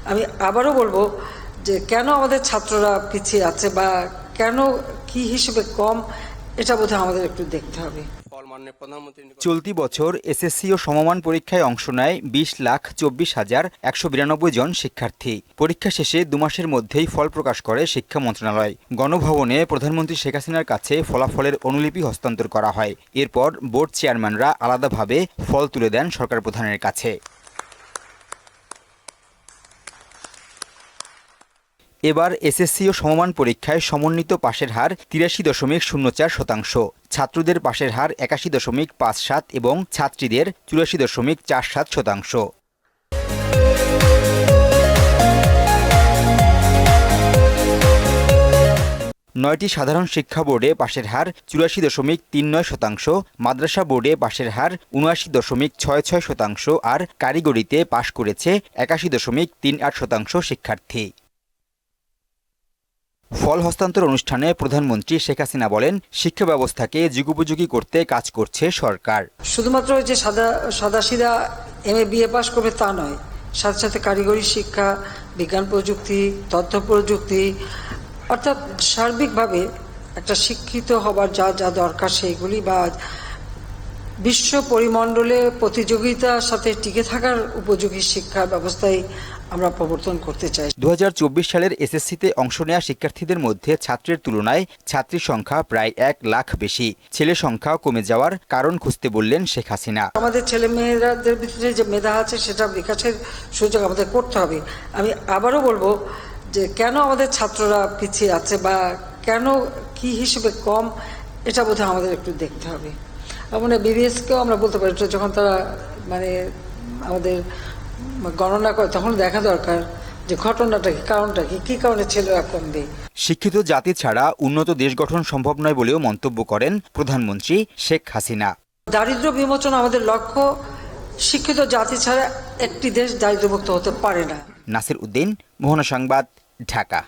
আমি আবারও বলবো যে কেন আমাদের ছাত্ররা পিছিয়ে আছে বা কেন কি হিসেবে কম, এটা বোধহয় আমাদের একটু দেখতে হবে। চলতি বছর এসএসসি ও সমমান পরীক্ষায় অংশ নেয় 20,24,192 জন শিক্ষার্থী। পরীক্ষা শেষে 2 মাসের মধ্যেই ফল প্রকাশ করে শিক্ষা মন্ত্রণালয়। গণভবনে প্রধানমন্ত্রী শেখ হাসিনার কাছে ফলাফলের অনুলিপি হস্তান্তর করা হয়। এরপর বোর্ড চেয়ারম্যানরা আলাদাভাবে ফল তুলে দেন সরকার প্রধানের কাছে। এবার এসএসসি ও সমমান পরীক্ষায় সমন্বিত পাশের হার 83.04%। ছাত্রদের পাশের হার 81.57 এবং ছাত্রীদের 84.47%। 9টি সাধারণ শিক্ষা বোর্ডে পাশের হার 84.39%, মাদ্রাসা বোর্ডে পাশের হার 79.66% আর কারিগরিতে পাশ করেছে 81.38% শিক্ষার্থী। ফল হস্তান্তর অনুষ্ঠানে প্রধানমন্ত্রী শেখ হাসিনা বলেন, শিক্ষা ব্যবস্থাকে যুগোপযোগী করতে কাজ করছে সরকার। শুধুমাত্র যে সাদাসিধা MA BA পাশ করবে তা নয়, সাথে সাথে কারিগরি শিক্ষা, বিজ্ঞান প্রযুক্তি, তথ্য প্রযুক্তি, অর্থাৎ সার্বিকভাবে একটা শিক্ষিত হবার যা যা দরকার সেইগুলি বা বিশ্ব পরিমণ্ডলে প্রতিযোগিতার সাথে টিকে থাকার উপযোগী শিক্ষা ব্যবস্থায় আমরা প্রবর্তন করতে চাই। 2024 সালের এসএসসিতে অংশ নেওয়া শিক্ষার্থীদের মধ্যে ছাত্রের তুলনায় ছাত্রীর সংখ্যা প্রায় 1 লাখ বেশি। ছেলে সংখ্যা কমে যাওয়ার কারণ খুঁজতে বললেন শেখ হাসিনা। আমাদের ছেলে মেয়েদের ভিতরে যে মেধা আছে সেটা বিকাশের সুযোগ আমাদের করতে হবে। আমি আবারও বলবো যে কেন আমাদের ছাত্ররা পিছিয়ে আছে বা কেন কি হিসেবে কম, এটা বোধহয় আমাদের একটু দেখতে হবে। মানে BBSকেও আমরা বলতে পারি, যখন তারা মানে আমাদের গণনা করে তখন দেখা দরকার যে ঘটনাটা কি, কারণটা কি কারণে ছেলেরা কমবে। শিক্ষিত জাতি ছাড়া উন্নত দেশ গঠন সম্ভব নয় বলেও মন্তব্য করেন প্রধানমন্ত্রী শেখ হাসিনা। দারিদ্র্য বিমোচন আমাদের লক্ষ্য। শিক্ষিত জাতি ছাড়া একটি দেশ দারিদ্র্যমুক্ত হতে পারে না। নাসির উদ্দিন, মোহনা সংবাদ, ঢাকা।